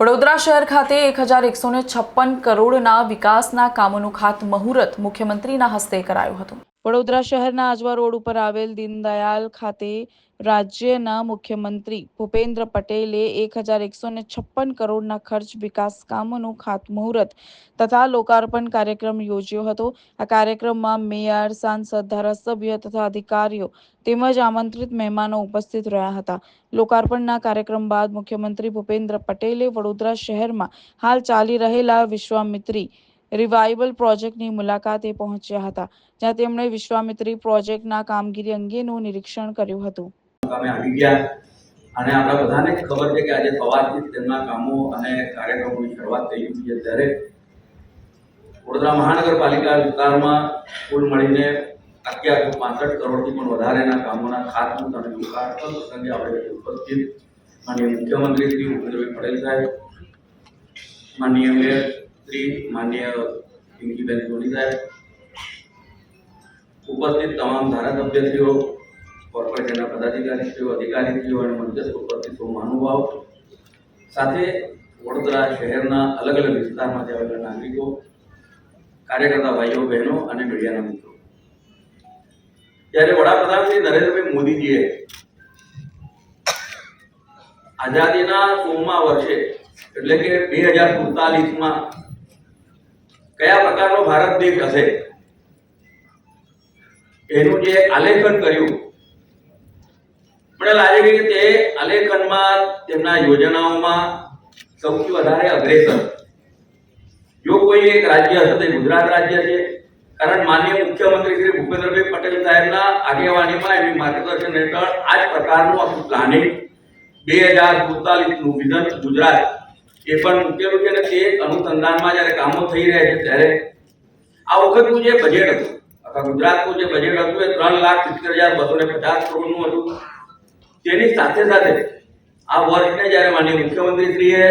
વડોદરા શહેર ખાતે 1156 કરોડના વિકાસના કામોનું ખાતમુહૂર્ત મુખ્યમંત્રીના હસ્તે કરાયું હતું। વડોદરા શહેરના આજવા રોડ ઉપર આવેલ દીનદયાલ ખાતે રાજ્યના મુખ્યમંત્રી ભૂપેન્દ્ર પટેલે 1156 કરોડના ખર્ચ વિકાસ કામોનું ખાતમુહૂર્ત તથા લોકાર્પણ કાર્યક્રમ યોજ્યો હતો। આ કાર્યક્રમમાં મેયર, સાંસદ, ધારાસભ્ય તથા અધિકારીઓ તેમજ આમંત્રિત મહેમાનો ઉપસ્થિત રહ્યા હતા। લોકાર્પણના કાર્યક્રમ બાદ મુખ્યમંત્રી ભૂપેન્દ્ર પટેલે વડોદરા શહેરમાં હાલ ચાલી રહેલા વિશ્વામિત્રી રિવાઇવલ પ્રોજેક્ટની મુલાકાતે પહોંચ્યા હતા, જ્યાં તેમણે વિશ્વામિત્રી પ્રોજેક્ટના કામગીરી અંગેનું નિરીક્ષણ કર્યું હતું। અમે આવી ગયા અને આપણા બધાને ખબર છે કે આજે સવારથી તેમના કામો અને કાર્યક્રમોની શરૂઆત થઈ છે। ત્યારે વડોદરા મહાનગરપાલિકા વિસ્તારમાં કુલ મળીને 65 કરોડથી પણ વધારેના કામોના ખાતમુહૂર્ત અને લોકાર્પણ પ્રસંગે આપણે ઉપસ્થિત માનનીય મુખ્યમંત્રી શ્રી ભૂપેન્દ્રભાઈ પટેલ સાહેબ, માનનીય મેયર શ્રી, માનનીય પિંકીબેન સોની સાહેબ, ઉપસ્થિત તમામ ધારાસભ્યશ્રીઓ, કોર્પોરેશનના પદાધિકારીશ્રીઓ, અધિકારીશ્રીઓ અને મંચસ્થ ઉપસ્થિત મહાનુભાવ સાથે વડોદરા શહેરના અલગ અલગ વિસ્તારમાંથી આવેલા નાગરિકો, કાર્યકર્તા ભાઈઓ બહેનો અને મીડિયાના મિત્રો, ત્યારે વડાપ્રધાન શ્રી નરેન્દ્રભાઈ મોદીજીએ આઝાદીના 100મા વર્ષે એટલે કે 2047માં કયા પ્રકારનો ભારત દેશ હશે એનું જે આલેખન કર્યું, મને લાગે છે કે તે આલેખનમાં તેમના યોજનાઓમાં સૌથી વધારે અગ્રેસર જો કોઈ એક રાજ્ય હશે તે ગુજરાત રાજ્ય છે। કારણ માનનીય મુખ્યમંત્રી શ્રી ભૂપેન્દ્રભાઈ પટેલ સાહેબના આગેવાનીમાં એમની માર્ગદર્શન હેઠળ આ જ પ્રકારનું આપણું પ્લાનિંગ 2047નું વિઝન ગુજરાત એ પણ મૂકેલું છે અને તે અનુસંધાનમાં જ્યારે કામો થઈ રહ્યા છે ત્યારે આ વખતનું જે બજેટ હતું, આખા ગુજરાતનું જે બજેટ હતું એ 3,70,250 કરોડનું હતું। તેની સાથે સાથે આ વર્ષને જ્યારે માનનીય મુખ્યમંત્રીશ્રીએ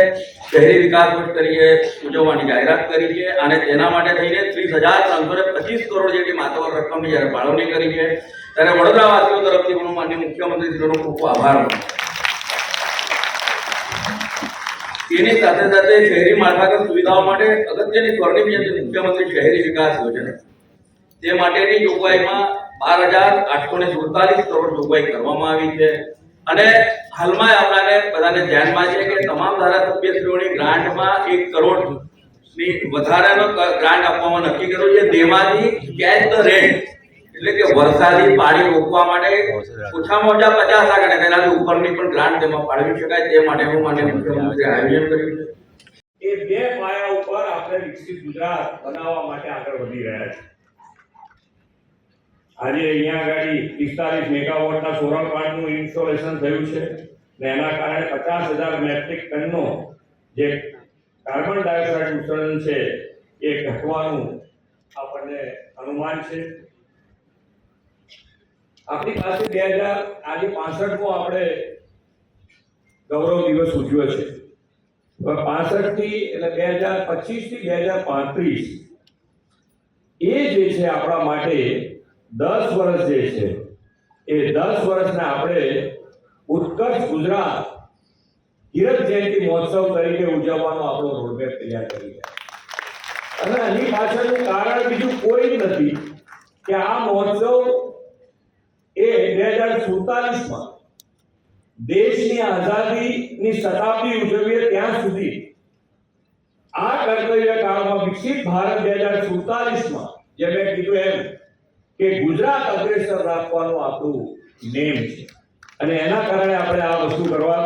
શહેરી વિકાસ વર્ષ તરીકે ઉજવવાની જાહેરાત કરી છે અને તેના માટે થઈને 30,325 કરોડ જેટલી માતબર રકમની જ્યારે ફાળવણી કરી છે, ત્યારે વડોદરાવાસીઓ તરફથી પણ માનનીય મુખ્યમંત્રીશ્રીનો ખૂબ ખૂબ આભાર માનું। તેની સાથે સાથે શહેરી માળખાગત સુવિધાઓ માટે અગત્યની સ્વર્ણિમ જયંતિ મુખ્યમંત્રી શહેરી વિકાસ યોજના તે માટેની જોગવાઈમાં 12,847 કરોડ જોગવાઈ કરવામાં આવી છે અને હાલમાં આપણાને બધાને ધ્યાનમાં છે કે તમામ ધારાસભ્યશ્રીઓની ગ્રાન્ટમાં 1 કરોડની વધારાનો ગ્રાન્ટ આપવામાં નક્કી કર્યું છે। તેમાંથી કેચ ધ રેન એટલે કે વરસાદી પાણી રોકવા માટે ઓછામાં ઓછા 50% અને તેનાથી ઉપરની પણ ગ્રાન્ટ તેમાં ફાળવી શકાય તે માટે હું માનનીય મુખ્યમંત્રીએ આયોજન કર્યું છે। એ બે પાયા ઉપર આપણે વિકસિત ગુજરાત બનાવવા માટે આગળ વધી રહ્યા છીએ। આજે અહીંયા આગળ 45 મેગાવોટના સોલર પ્લાન્ટનું ઇન્સ્ટોલેશન થયું છે અને એના કારણે 50,000 મેટ્રિક ટનનો જે કાર્બન ડાયોક્સાઇડ ઉત્સર્જન છે એ ઘટવાનું આપણને અનુમાન છે। આપણી પાસે 2065મો આપણે ગૌરવ દિવસ ઉજવ્યો છે। 65 થી એટલે 2025 થી 2035 એ જે છે આપણા માટે 10 વર્ષ જે છે એ 10 વર્ષને આપણે ઉત્કર્ષ ગુજરાત હીરક જયંતિ મહોત્સવ તરીકે ઉજવવાનો આપણો રોડમેપ તૈયાર કરી છે અને આની પાછળનું કારણ બીજું કોઈ નથી કે આ મહોત્સવ એ 2047માં દેશની આઝાદીની શતાબ્દી ઉજવીએ ત્યાં સુધી આ કર્તવ્ય કાળમાં વિકસિત ભારત 2047માં જે મેં કીધું એમ કે ગુજરાત અગ્રેસર રાખવાનું આપણું નેમ છે અને એના કારણે આપણે આ વસ્તુ કરવા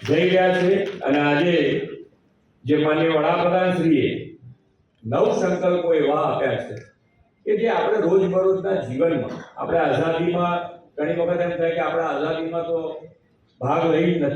જઈ રહ્યા છે। અને આજે જે માનનીય વડાપ્રધાનશ્રીએ 9 સંકલ્પો એવા આપ્યા છે કે જે આપણે રોજબરોજના જીવનમાં આપણે આઝાદીમાં ઘણી વખત એમ થાય કે આપણે આઝાદીમાં તો ભાગ લઈ નથી